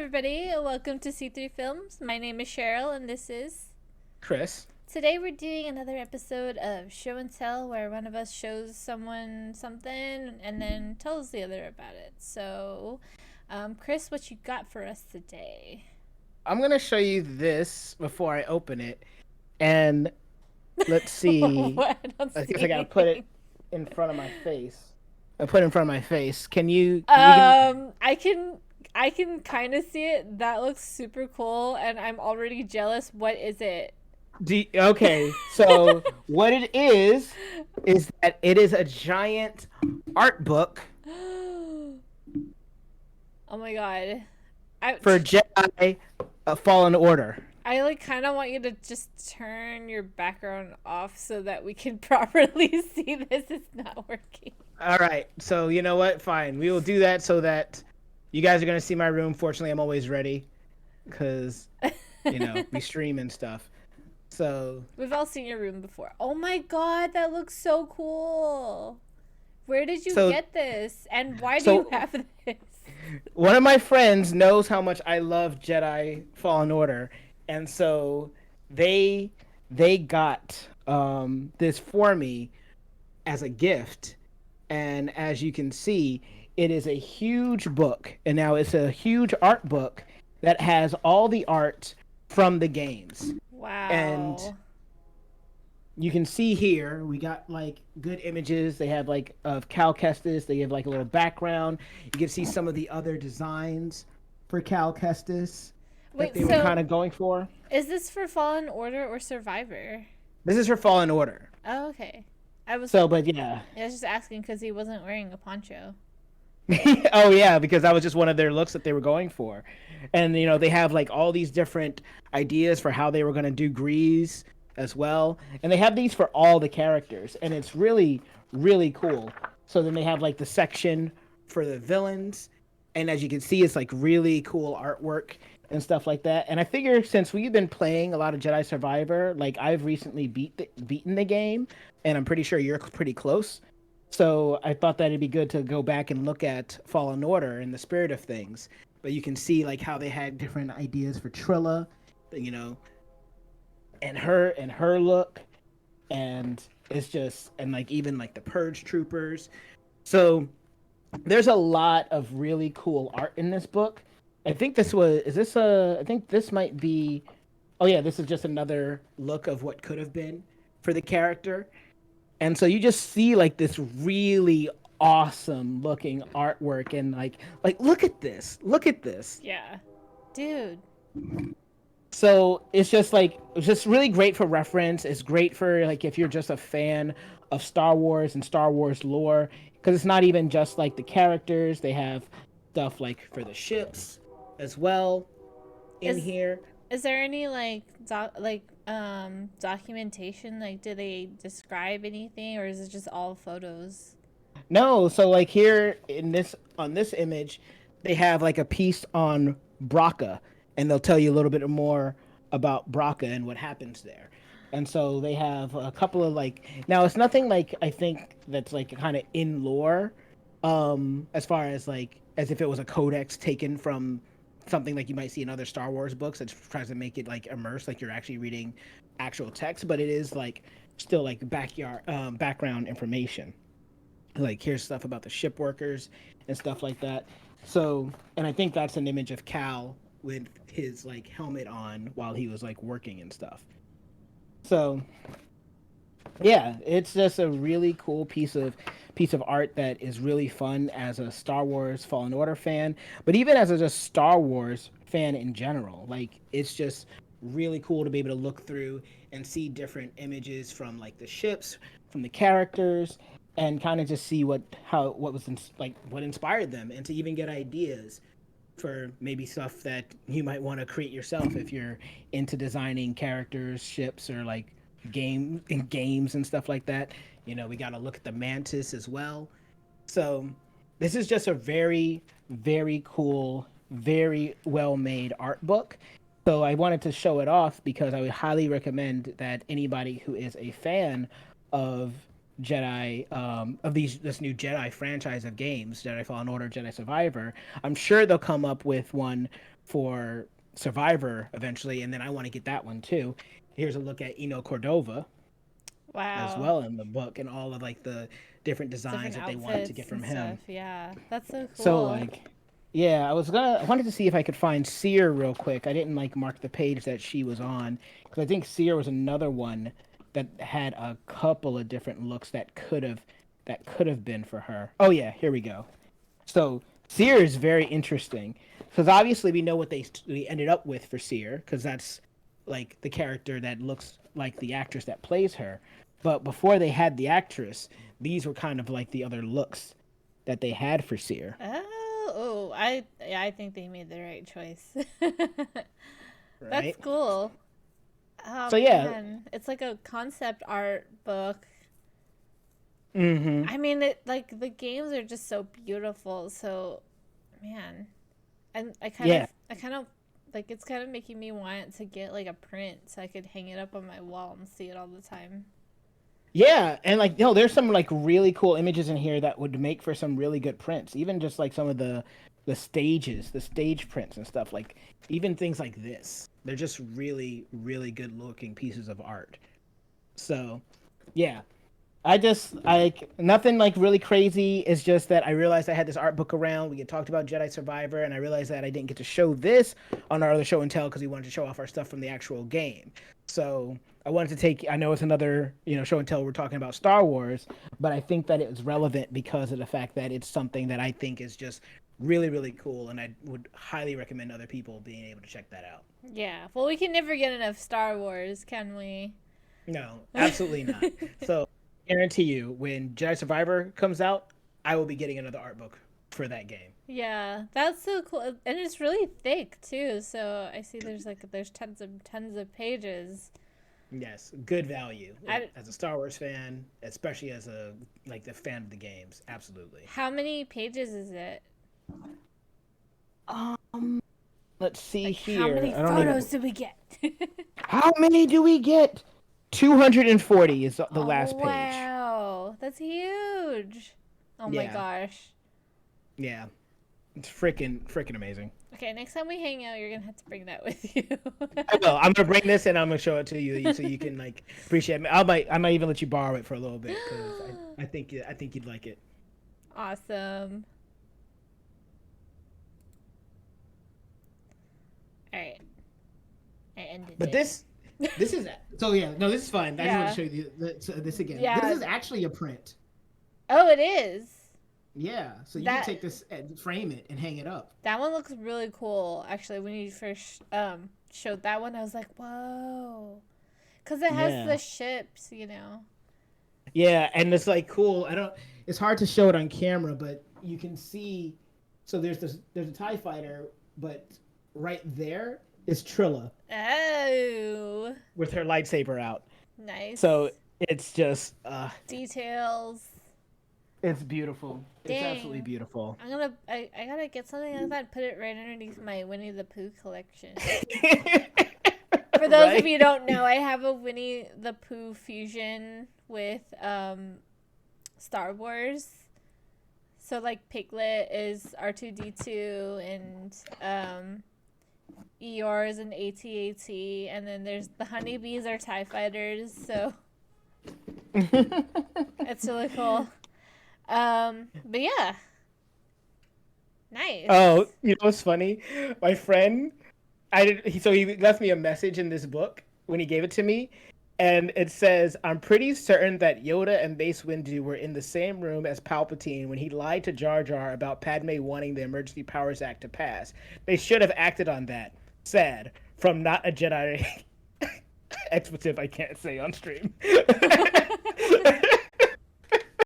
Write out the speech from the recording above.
everybody. Welcome to C3 Films. My name is Cheryl, and this is. Chris. Today, we're doing another episode of Show and Tell where one of us shows someone something and then tells the other about it. So, Chris, what you got for us today? I'm gonna show you this before I open it, and let's see. What? I don't I see guess I gotta put it anything. in front of my face. I put it in front of my face. Can you? You can. I can kind of see it. That looks super cool, and I'm already jealous. What is it? Okay. So what it is that it is a giant art book Oh my god. I for Jedi Fallen Order. I like kind of want you to just turn your background off so that we can properly see this. It's not working. All right. So you know what? Fine. We will do that so that you guys are gonna see my room. Fortunately, I'm always ready because we stream and stuff. So We've all seen your room before. Oh my god, that looks so cool. Where did you so get this? And why do you so have this? one of my friends knows how much I love Jedi Fallen Order, and so they they got this for me as a gift. And as you can see, it is a huge book, and now it's a huge art book that has all the art from the games. And Wow. you can see here we got like good images. They have like of Cal Kestis. They have like a little background. You can see some of the other designs for Cal Kestis that Wait, they were so kind of going for. is this for Fallen Order or Survivor? This is for Fallen Order. Oh, okay. I was So, but yeah. I was just asking because he wasn't wearing a poncho. Oh yeah, because that was just one of their looks that they were going for. And they have like all these different ideas for how they were going to do Grease as well. And they have these for all the characters, and it's really really cool. So then they have like the section for the villains, and as you can see it's like really cool artwork and stuff like that. And I figure since we've been playing a lot of Jedi Survivor, like I've recently beaten the game, and I'm pretty sure you're pretty close. So I thought that it'd be good to go back and look at Fallen Order in the spirit of things. But you can see like how they had different ideas for Trilla, you know, and her look, and it's just and like even like the Purge Troopers. So there's a lot of really cool art in this book. I think this was is this a I think this might be oh yeah, this is just another look of what could have been for the character. And so you just see like this really awesome looking artwork, and like look at this. Yeah. Dude. So it's just really great for reference. It's great for like if you're just a fan of Star Wars and Star Wars lore, because it's not even just like the characters. They have stuff like for the ships as well in Is here. is there any like documentation? Like, do they describe anything, or is it just all photos? No, so like here in this on this image, they have like a piece on Braca, and they'll tell you a little bit more about Braca and what happens there. And so they have a couple of like now it's nothing like I think that's like kind of in lore, as far as like as if it was a codex taken from something like you might see in other Star Wars books that tries to make it like immerse like you're actually reading actual text, but it is like still like background information, like here's stuff about the ship workers and stuff like that. So, and I think that's an image of Cal with his like helmet on while he was like working and stuff. So, yeah, it's just a really cool piece of art that is really fun as a Star Wars Fallen Order fan, but even as a just Star Wars fan in general. Like it's just really cool to be able to look through and see different images from like the ships, from the characters, and kind of just see what was like what inspired them, and to even get ideas for maybe stuff that you might want to create yourself if you're into designing characters, ships, or like games and stuff like that. We got to look at the mantis as well. So this is just a very very cool, very well made art book. So I wanted to show it off because I would highly recommend that anybody who is a fan of Jedi, of this new Jedi franchise of games, Jedi Fallen Order, Jedi Survivor, I'm sure they'll come up with one for Survivor eventually, and then I want to get that one too. Here's a look at Eno Cordova as Wow. well in the book, and all of like the different designs Different that they wanted to outfits get from and stuff. him. Yeah. That's so So cool. like, yeah, I wanted to see if I could find Seer real quick. I didn't like mark the page that she was on because I think Seer was another one that had a couple of different looks that could have been for her. Oh yeah, here we go. So Seer is very interesting because obviously we know what we ended up with for Seer because that's like the character that looks like the actress that plays her. But before they had the actress, these were kind of like the other looks that they had for Seer. I think they made the right choice. That's Right? cool. Oh So yeah. man, it's like a concept art book. Mm-hmm. I mean, it like the games are just so beautiful. So, man, and Yeah. I kind of like it's kind of making me want to get like a print so I could hang it up on my wall and see it all the time. Yeah, and like there's some like really cool images in here that would make for some really good prints. Even just like some of the stages, the stage prints and stuff. Like even things like this, they're just really really good looking pieces of art. So, yeah, I just like nothing like really crazy. It's just that I realized I had this art book around. We had talked about Jedi Survivor, and I realized that I didn't get to show this on our other show and tell because we wanted to show off our stuff from the actual game. So I wanted to take. I know it's another show and tell. We're talking about Star Wars, but I think that it was relevant because of the fact that it's something that I think is just really really cool, and I would highly recommend other people being able to check that out. Yeah. Well, we can never get enough Star Wars, can we? No, absolutely not. So, guarantee you, when Jedi Survivor comes out, I will be getting another art book for that game. Yeah, that's so cool, and it's really thick too. So I see there's tons of pages. Yes, good value. I, As a Star Wars fan, especially as a like the fan of the games, absolutely. how many pages is it? Um, let's see Like how many here. I don't even. photos did we get? How many do we get? 240 is the Oh last page. wow, that's huge. Oh my Yeah, gosh. yeah. It's freaking amazing. Okay, next time we hang out, you're gonna have to bring that with you. I will. I'm gonna bring this and I'm gonna show it to you so you can like appreciate it. I might even let you borrow it for a little bit because I think you'd like it. Awesome. All right, I ended But it. this is so yeah. No, this is fine. I just want Yeah. to show you this again. This Yeah. is actually a print. Oh, it is. Yeah, so you can That take this and frame it and hang it up. that one looks really cool. Actually, when you first showed that one, I was like, whoa, because it has Yeah. the ships. Yeah, and it's like cool. I don't. It's hard to show it on camera, but you can see. So there's a Tie Fighter, but right there is Trilla Oh, with her lightsaber out. nice So it's just details. it's beautiful. It's absolutely Dang. beautiful. I gotta get something like that and put it right underneath my Winnie the Pooh collection. For those of Right? you who don't know, I have a Winnie the Pooh fusion with Star Wars. So like Piglet is R2D2 and Eeyore is an AT-AT, and then there's the honeybees are TIE fighters, so it's really cool. But yeah. Nice. Oh, you know what's funny? My friend, so he left me a message in this book when he gave it to me, and it says, "I'm pretty certain that Yoda and Mace Windu were in the same room as Palpatine when he lied to Jar Jar about Padme wanting the Emergency Powers Act to pass. They should have acted on that. Sad. From not a Jedi." Expletive I can't say on stream.